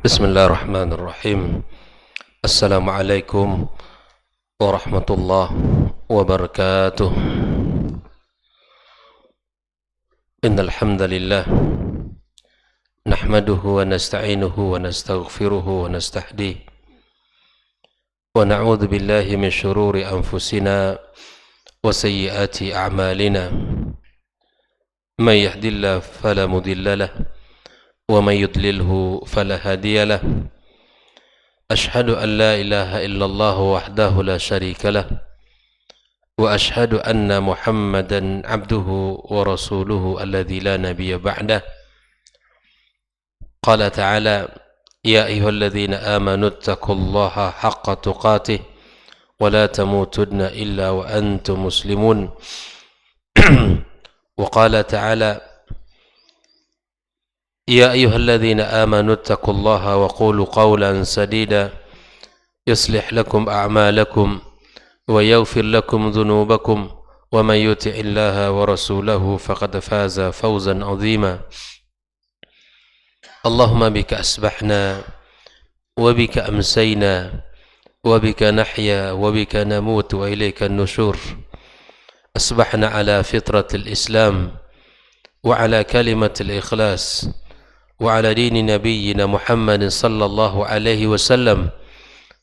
Bismillahirrahmanirrahim. Assalamualaikum warahmatullahi wabarakatuh. Innal hamdalillah nahmaduhu wa nasta'inuhu wa nastaghfiruhu wa nastahdihi wa na'udzu billahi min shururi anfusina wa sayyiati a'malina. May yahdihillahu fala mudilla lahu wa may yudlilhu fala hadiya lahu. Ashhadu an la ilaha illallah wahdahu la syarika lahu wa ashhadu anna Muhammadan abduhu wa rasuluhu alladzi la nabiyya ba'dah. Qala ta'ala ya ayyuhalladzina amanu ittaqullaha haqqa tuqatih wa la tamutunna illa wa antum muslimun. Wa qala ta'ala يا أيها الذين آمنوا اتقوا الله وقولوا قولا سديدا يصلح لكم أعمالكم ويغفر لكم ذنوبكم ومن يطع الله ورسوله فقد فاز فوزا عظيما. اللهم بك أصبحنا وبك أمسينا وبك نحيا وبك نموت وإليك النشور. أصبحنا على فطرة الإسلام وعلى كلمة الإخلاص وعلى دين نبينا محمد صلى الله عليه وسلم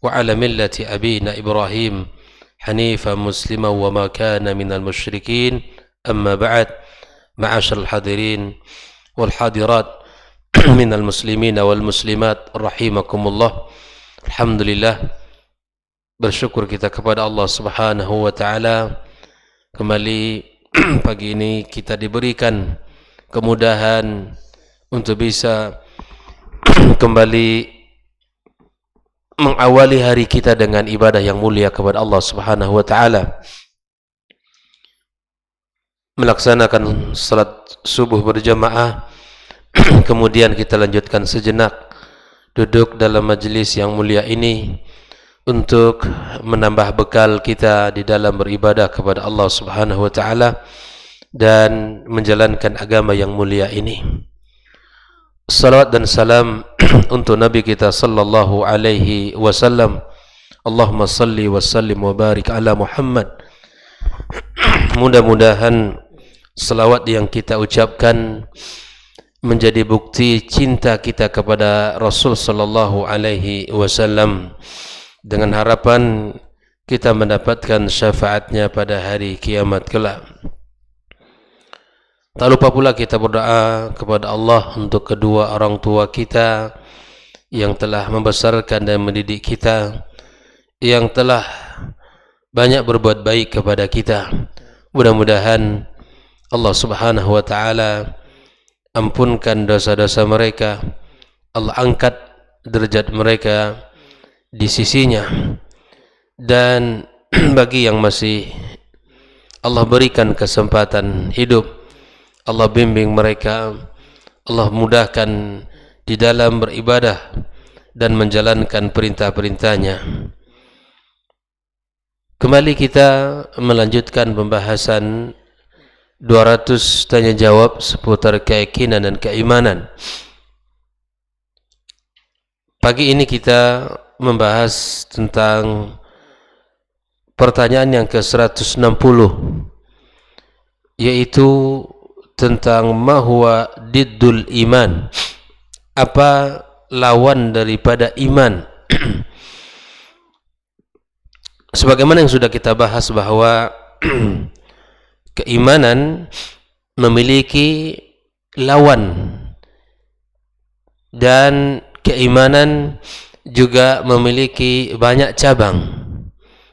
وعلى ملة أبينا إبراهيم حنيفا مسلما وما كان من المشركين. أما بعد، معاشر الحاضرين والحاضرات من المسلمين والmuslimat rahimakumullah. Alhamdulillah, bersyukur kita kepada Allah Subhanahu wa taala, kembali pagi ini kita diberikan kemudahan untuk bisa kembali mengawali hari kita dengan ibadah yang mulia kepada Allah Subhanahu wa taala, melaksanakan salat subuh berjamaah. Kemudian kita lanjutkan sejenak duduk dalam majlis yang mulia ini untuk menambah bekal kita di dalam beribadah kepada Allah Subhanahu wa taala dan menjalankan agama yang mulia ini. Salawat dan salam untuk Nabi kita sallallahu alaihi wasallam. Allahumma salli wa sallim wa barik ala Muhammad. Mudah-mudahan salawat yang kita ucapkan menjadi bukti cinta kita kepada Rasul sallallahu alaihi wasallam, dengan harapan kita mendapatkan syafaatnya pada hari kiamat kelak. Tak lupa pula kita berdoa kepada Allah untuk kedua orang tua kita yang telah membesarkan dan mendidik kita, yang telah banyak berbuat baik kepada kita. Mudah-mudahan Allah Subhanahu wa taala ampunkan dosa-dosa mereka, Allah angkat derajat mereka di sisinya, dan bagi yang masih Allah berikan kesempatan hidup, Allah bimbing mereka, Allah mudahkan di dalam beribadah dan menjalankan perintah-perintahnya. Kembali kita melanjutkan pembahasan 200 tanya jawab seputar keyakinan dan keimanan. Pagi ini kita membahas tentang pertanyaan yang ke-160, yaitu tentang mahwa diddul iman, apa lawan daripada iman. Sebagaimana yang sudah kita bahas bahwa keimanan memiliki lawan dan keimanan juga memiliki banyak cabang.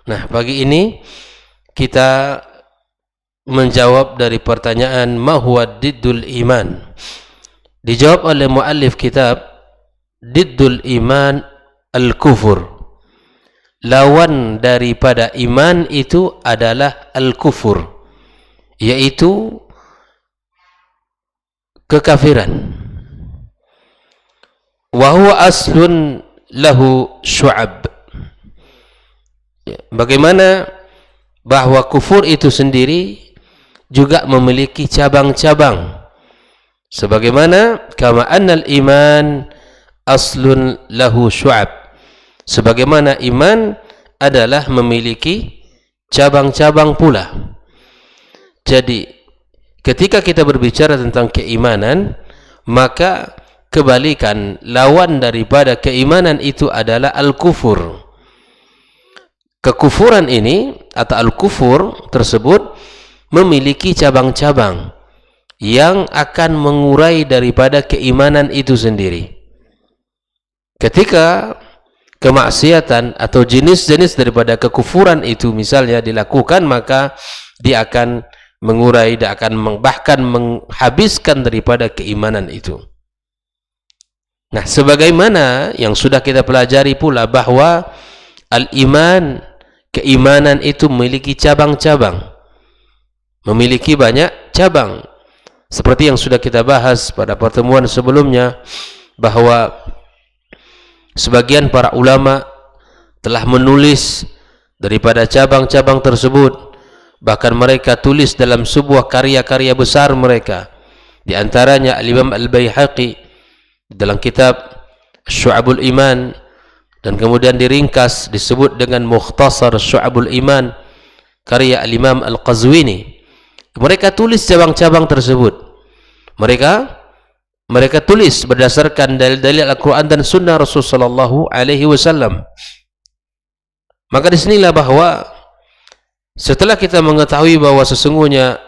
Nah, pagi ini kita menjawab dari pertanyaan mahwa diddul iman. Dijawab oleh muallif kitab, diddul iman al-kufur. Lawan daripada iman itu adalah al-kufur, yaitu kekafiran. Wa huwa aslun lahu syu'ab. Bagaimana bahwa kufur itu sendiri juga memiliki cabang-cabang. Sebagaimana kama annal iman aslun lahu syu'ab. Sebagaimana iman adalah memiliki cabang-cabang pula. Jadi ketika kita berbicara tentang keimanan, maka kebalikan, lawan daripada keimanan itu adalah al-kufur. Kekufuran ini atau al-kufur tersebut memiliki cabang-cabang yang akan mengurai daripada keimanan itu sendiri. Ketika kemaksiatan atau jenis-jenis daripada kekufuran itu misalnya dilakukan, maka dia akan mengurai, dia akan bahkan menghabiskan daripada keimanan itu. Nah, sebagaimana yang sudah kita pelajari pula bahwa al-iman, keimanan itu memiliki cabang-cabang, memiliki banyak cabang. Seperti yang sudah kita bahas pada pertemuan sebelumnya, bahwa sebagian para ulama telah menulis daripada cabang-cabang tersebut. Bahkan mereka tulis dalam sebuah karya-karya besar mereka. Di antaranya Al-Imam Al-Baihaqi dalam kitab Syu'abul Iman, dan kemudian diringkas disebut dengan Mukhtasar Syu'abul Iman karya Al-Imam Al-Qazwini. Mereka tulis cabang-cabang tersebut. Mereka tulis berdasarkan dalil-dalil Al-Quran dan Sunnah Rasulullah sallallahu alaihi wasallam. Maka disinilah bahwa setelah kita mengetahui bahwa sesungguhnya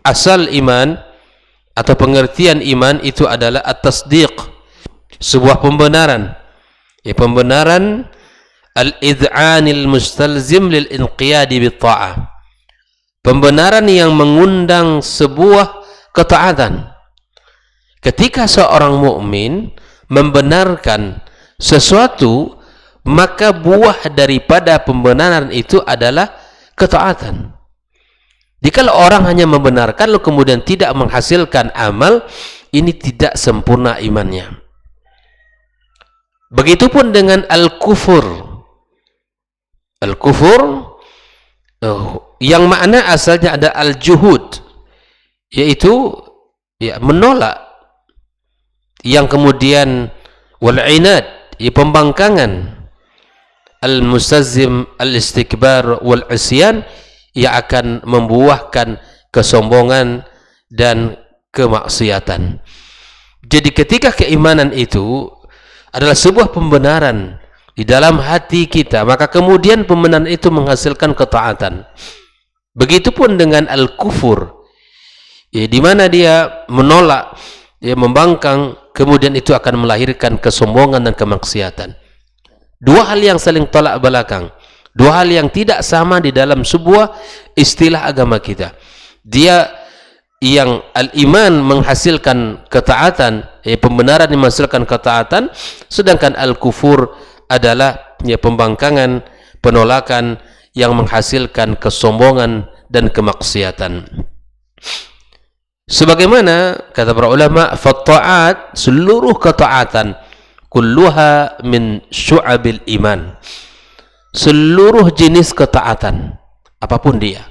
asal iman atau pengertian iman itu adalah at-tasdiq, sebuah pembenaran, pembenaran al-id'anil mustalzim lil inqiyadi bit ta'ah, pembenaran yang mengundang sebuah ketaatan. Ketika seorang mukmin membenarkan sesuatu, maka buah daripada pembenaran itu adalah ketaatan. Jika orang hanya membenarkan lalu kemudian tidak menghasilkan amal, ini tidak sempurna imannya. Begitupun dengan al-kufur. Al-kufur yang makna asalnya ada al-juhud, yaitu menolak, yang kemudian wal-inad, pembangkangan, al-mustazim al-istikbar wal-isyan, yang akan membuahkan kesombongan dan kemaksiatan. Jadi ketika keimanan itu adalah sebuah pembenaran di dalam hati kita, maka kemudian pembenaran itu menghasilkan ketaatan. Begitupun dengan al-kufur, di mana dia menolak, membangkang, kemudian itu akan melahirkan kesombongan dan kemaksiatan. Dua hal yang saling tolak belakang, dua hal yang tidak sama di dalam sebuah istilah agama kita. Dia yang al-iman menghasilkan ketaatan, pembenaran yang menghasilkan ketaatan, sedangkan al-kufur adalah pembangkangan, penolakan yang menghasilkan kesombongan dan kemaksiatan. Sebagaimana kata para ulama, fatta'at, seluruh ketaatan, kulluha min syu'abil iman, seluruh jenis ketaatan apapun dia,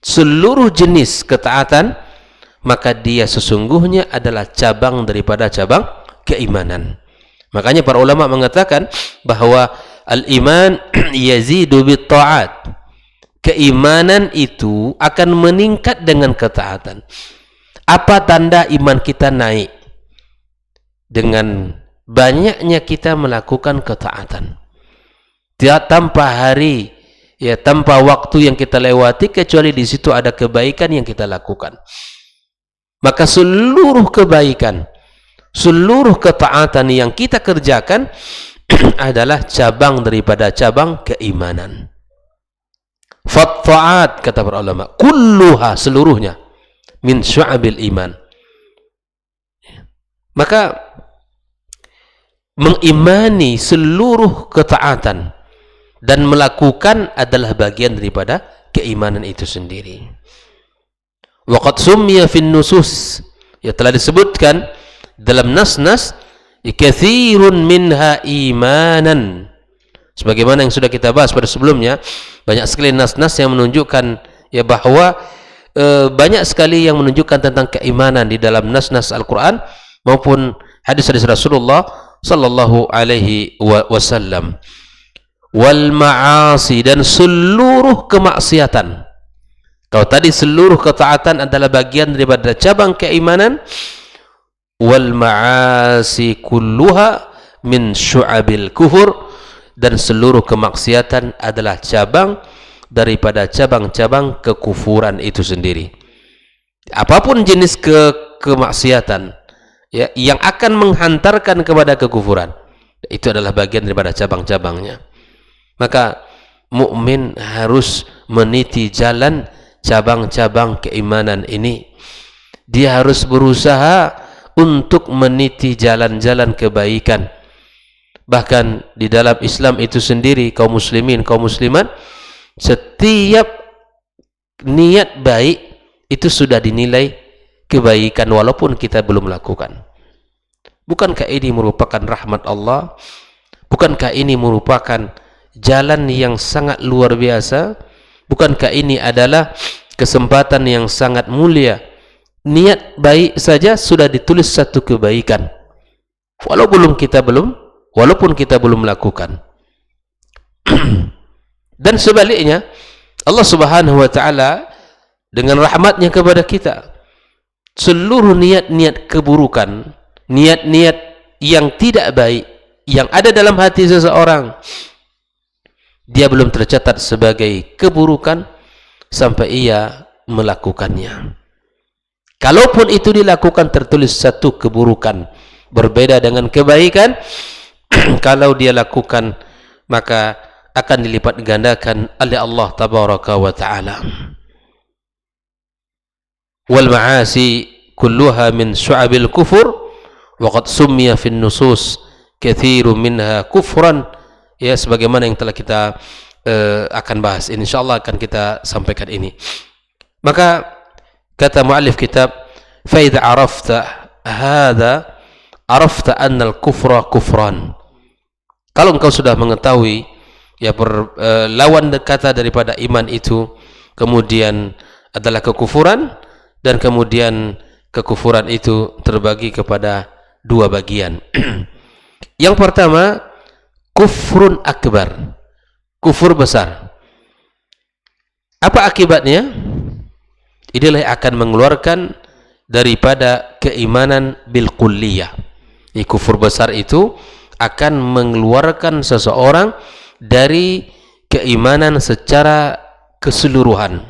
seluruh jenis ketaatan, maka dia sesungguhnya adalah cabang daripada cabang keimanan. Makanya para ulama mengatakan bahwa al-iman yazidu bit ta'at, keimanan itu akan meningkat dengan ketaatan. Apa tanda iman kita naik? Dengan banyaknya kita melakukan ketaatan. Tidak tanpa hari, tanpa waktu yang kita lewati, kecuali di situ ada kebaikan yang kita lakukan. Maka seluruh kebaikan, seluruh ketaatan yang kita kerjakan adalah cabang daripada cabang keimanan. Fatta'at, kata para ulama, kulluha, seluruhnya, min syu'abil iman. Maka mengimani seluruh ketaatan dan melakukan adalah bagian daripada keimanan itu sendiri. Waqad summiya fin nusus, telah disebutkan dalam nas-nas, katsirun minha imanan. Sebagaimana yang sudah kita bahas pada sebelumnya, banyak sekali nas-nas yang menunjukkan ya bahwa banyak sekali yang menunjukkan tentang keimanan di dalam nas-nas Al-Quran maupun hadis-hadis Rasulullah sallallahu alaihi wasallam. Wal ma'asi, dan seluruh kemaksiatan. Kalau tadi seluruh ketaatan adalah bagian daripada cabang keimanan, wal ma'asi kulluha min syu'abil kufur, dan seluruh kemaksiatan adalah cabang daripada cabang-cabang kekufuran itu sendiri. Apapun jenis kemaksiatan ya, yang akan menghantarkan kepada kekufuran, itu adalah bagian daripada cabang-cabangnya. Maka mukmin harus meniti jalan cabang-cabang keimanan ini. Dia harus berusaha untuk meniti jalan-jalan kebaikan. Bahkan di dalam Islam itu sendiri, kaum muslimin, kaum muslimat, setiap niat baik itu sudah dinilai kebaikan walaupun kita belum lakukan. Bukankah ini merupakan rahmat Allah? Bukankah ini merupakan jalan yang sangat luar biasa? Bukankah ini adalah kesempatan yang sangat mulia? Niat baik saja sudah ditulis satu kebaikan walaupun kita belum lakukan. Dan sebaliknya, Allah Subhanahu wa taala dengan rahmatnya kepada kita, seluruh niat-niat keburukan, niat-niat yang tidak baik yang ada dalam hati seseorang, dia belum tercatat sebagai keburukan sampai ia melakukannya. Kalaupun itu dilakukan, tertulis satu keburukan, berbeda dengan kebaikan. Kalau dia lakukan, maka akan dilipat gandakan oleh Allah tabaraka wa ta'ala. Wal ma'asi kulluha min syu'abil kufur wa qad summiya fin nusus katsirun minha kufran, ya, sebagaimana yang telah kita akan bahas, insyaallah akan kita sampaikan ini. Maka kata muallif kitab, fa idza arafta hadza arafta anna al-kufra kufran. Kalau engkau sudah mengetahui ya lawan kata daripada iman itu kemudian adalah kekufuran, dan kemudian kekufuran itu terbagi kepada dua bagian. Yang pertama, kufrun akbar, kufur besar. Apa akibatnya? Inilah yang akan mengeluarkan daripada keimanan bil kulliyah. Kufur besar itu akan mengeluarkan seseorang dari keimanan secara keseluruhan.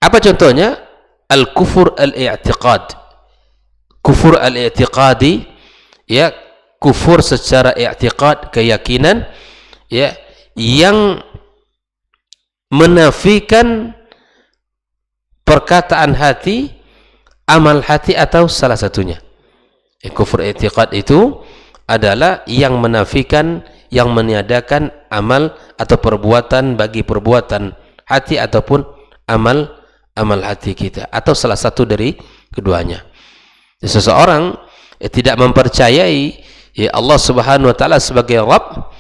Apa contohnya? Al-kufur al-i'tiqad. Kufur al-i'tiqadi, ya, kufur secara i'tiqad, keyakinan, ya, yang menafikan perkataan hati, amal hati, atau salah satunya. Kufur i'tiqad itu adalah yang menafikan, yang meniadakan amal atau perbuatan bagi perbuatan hati ataupun amal hati kita, atau salah satu dari keduanya. Seseorang tidak mempercayai ya Allah Subhanahu wa taala sebagai Rabb,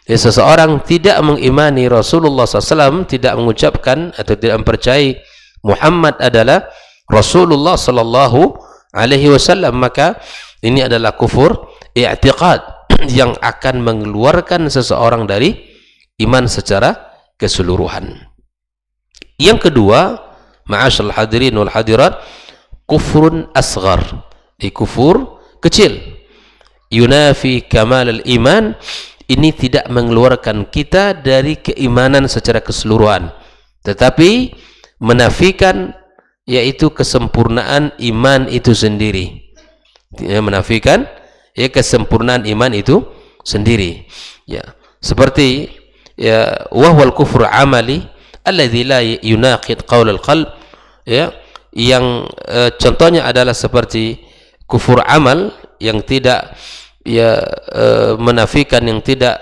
seseorang tidak mengimani Rasulullah SAW, tidak mengucapkan atau tidak mempercayai Muhammad adalah Rasulullah sallallahu alaihi wasallam, maka ini adalah kufur i'tiqad yang akan mengeluarkan seseorang dari iman secara keseluruhan. Yang kedua, ma'asyarul hadirin wal hadirat, kufrun asghar, kufur kecil. Yunafi kamal al-iman, ini tidak mengeluarkan kita dari keimanan secara keseluruhan, tetapi menafikan yaitu kesempurnaan iman itu sendiri. Ya, menafikan ya kesempurnaan iman itu sendiri. Ya, seperti ya wahwal kufur amali alladzi la yunaqid qaul al-qalb, ya, yang contohnya adalah seperti kufur amal yang tidak ya menafikan, yang tidak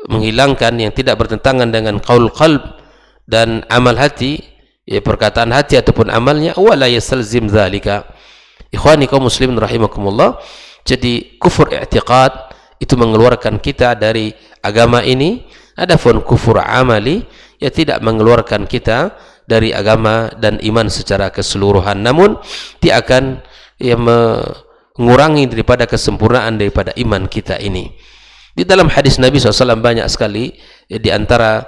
menghilangkan, yang tidak bertentangan dengan qaul qalb dan amal hati, ya, perkataan hati ataupun amalnya, wala yasalzim dzalika. Ikhwani kaum muslimin rahimakumullah, jadi kufur i'tiqad itu mengeluarkan kita dari agama ini. Adapun kufur amali ya tidak mengeluarkan kita dari agama dan iman secara keseluruhan, namun dia akan ya mengurangi daripada kesempurnaan daripada iman kita ini. Di dalam hadis Nabi SAW banyak sekali ya, di antara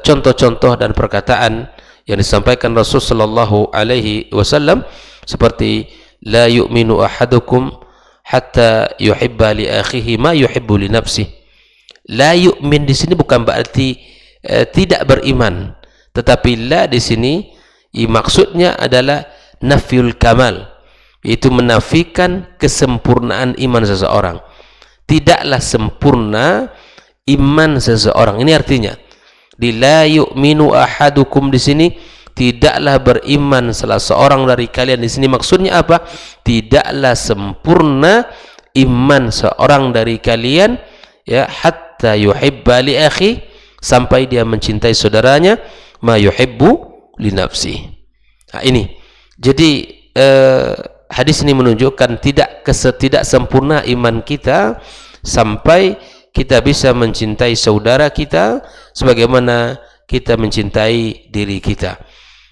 contoh-contoh dan perkataan yang disampaikan Rasul sallallahu alaihi wasallam seperti la yu'minu ahadukum hatta yuhibba li akhihi ma yuhibbu li nafsihi. La yu'min di sini bukan berarti tidak beriman, tetapi la di sini maksudnya adalah nafyul kamal, yaitu menafikan kesempurnaan iman seseorang. Tidaklah sempurna iman seseorang. Ini artinya di la yu'minu ahadukum di sini tidaklah beriman salah seorang dari kalian. Di sini maksudnya apa? Tidaklah sempurna iman seorang dari kalian ya hatta yuhibba li akhi, sampai dia mencintai saudaranya ma yuhibbu li nafsi. Nah, ini jadi hadis ini menunjukkan tidak sempurna iman kita sampai kita bisa mencintai saudara kita sebagaimana kita mencintai diri kita.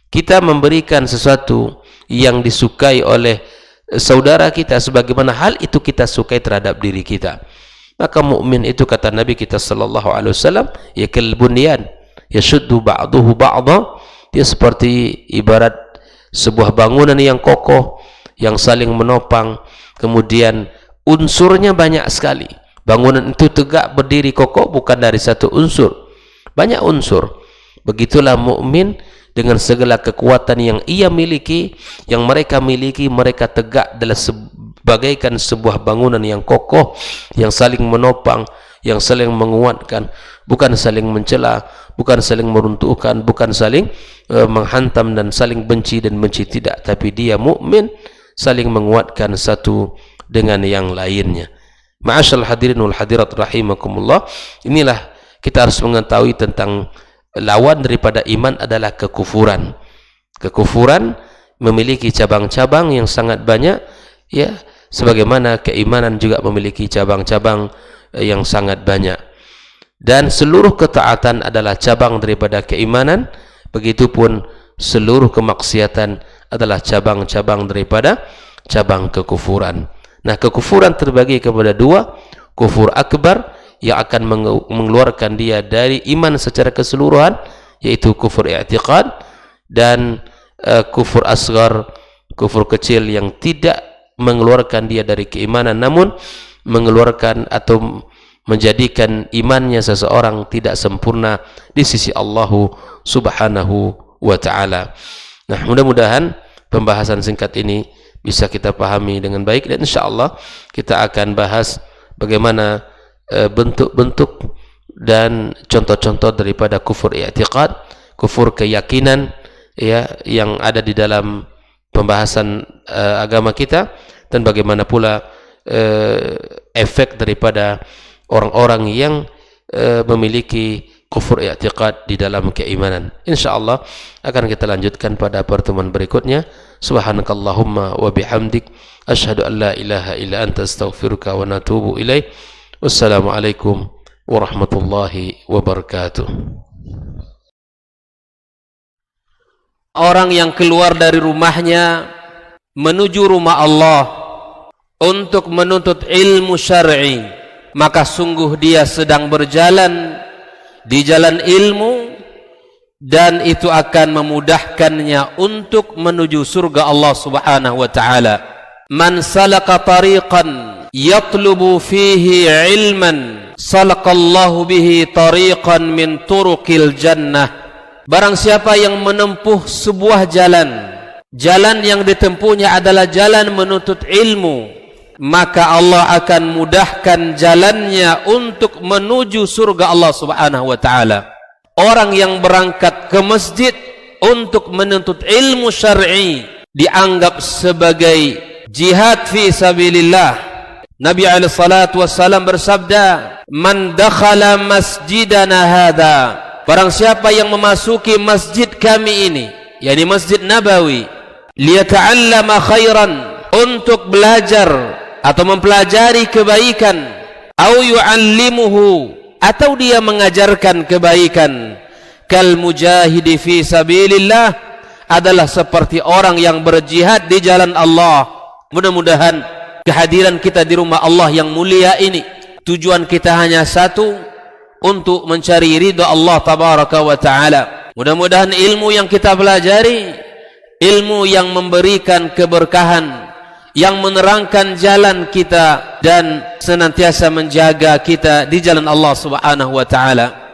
Kita memberikan sesuatu yang disukai oleh saudara kita sebagaimana hal itu kita sukai terhadap diri kita. Maka mukmin itu kata Nabi kita sallallahu alaihi wasallam ya kal bunyan yashuddu ba'dahu ba'dha, dia seperti ibarat sebuah bangunan yang kokoh yang saling menopang, kemudian unsurnya banyak sekali. Bangunan itu tegak berdiri kokoh bukan dari satu unsur, banyak unsur. Begitulah mukmin dengan segala kekuatan yang ia miliki, yang mereka miliki, mereka tegak adalah bagaikan sebuah bangunan yang kokoh, yang saling menopang, yang saling menguatkan, bukan saling mencela, bukan saling meruntuhkan, bukan saling menghantam dan saling benci dan benci, tidak, tapi dia mukmin saling menguatkan satu dengan yang lainnya. Ma'asyal hadirin wal hadirat rahimakumullah, inilah kita harus mengetahui tentang lawan daripada iman adalah kekufuran. Kekufuran memiliki cabang-cabang yang sangat banyak ya, sebagaimana keimanan juga memiliki cabang-cabang yang sangat banyak. Dan seluruh ketaatan adalah cabang daripada keimanan, begitupun seluruh kemaksiatan adalah cabang-cabang daripada cabang kekufuran. Nah, kekufuran terbagi kepada dua, kufur akbar yang akan mengeluarkan dia dari iman secara keseluruhan, yaitu kufur i'tiqad, dan kufur asghar, kufur kecil yang tidak mengeluarkan dia dari keimanan namun mengeluarkan atau menjadikan imannya seseorang tidak sempurna di sisi Allah Subhanahu wa taala. Nah, mudah-mudahan pembahasan singkat ini bisa kita pahami dengan baik, dan insyaallah kita akan bahas bagaimana bentuk-bentuk dan contoh-contoh daripada kufur i'tiqad, kufur keyakinan ya, yang ada di dalam pembahasan agama kita, dan bagaimana pula efek daripada orang-orang yang memiliki kufur i'tiqad di dalam keimanan. Insyaallah akan kita lanjutkan pada pertemuan berikutnya. Subhanakallahumma wa bihamdik asyhadu an la ilaha illa anta astaghfiruka wa natubu ilaik. Wassalamualaikum warahmatullahi wabarakatuh. Orang yang keluar dari rumahnya menuju rumah Allah untuk menuntut ilmu syar'i, maka sungguh dia sedang berjalan di jalan ilmu, dan itu akan memudahkannya untuk menuju surga Allah Subhanahu wa taala. Man salaka tariqan yatlubu fihi ilman salakallahu bihi tariqan min turuqil jannah. Barang siapa yang menempuh sebuah jalan, jalan yang ditempuhnya adalah jalan menuntut ilmu, maka Allah akan mudahkan jalannya untuk menuju surga Allah Subhanahu wa taala. Orang yang berangkat ke masjid untuk menuntut ilmu syar'i dianggap sebagai jihad fi sabilillah. Nabi alaihi salatu wassalam bersabda, "Man dakhala masjidana hadza," barang siapa yang memasuki masjid kami ini, yakni Masjid Nabawi, liyata'allama khairan, untuk belajar atau mempelajari kebaikan, au yu'allimuhu, atau dia mengajarkan kebaikan, kal mujahidi fi sabilillah, adalah seperti orang yang berjihad di jalan Allah. Mudah-mudahan kehadiran kita di rumah Allah yang mulia ini, tujuan kita hanya satu, untuk mencari ridha Allah tabaraka wa ta'ala. Mudah-mudahan ilmu yang kita pelajari, ilmu yang memberikan keberkahan, yang menerangkan jalan kita dan senantiasa menjaga kita di jalan Allah subhanahu wa ta'ala.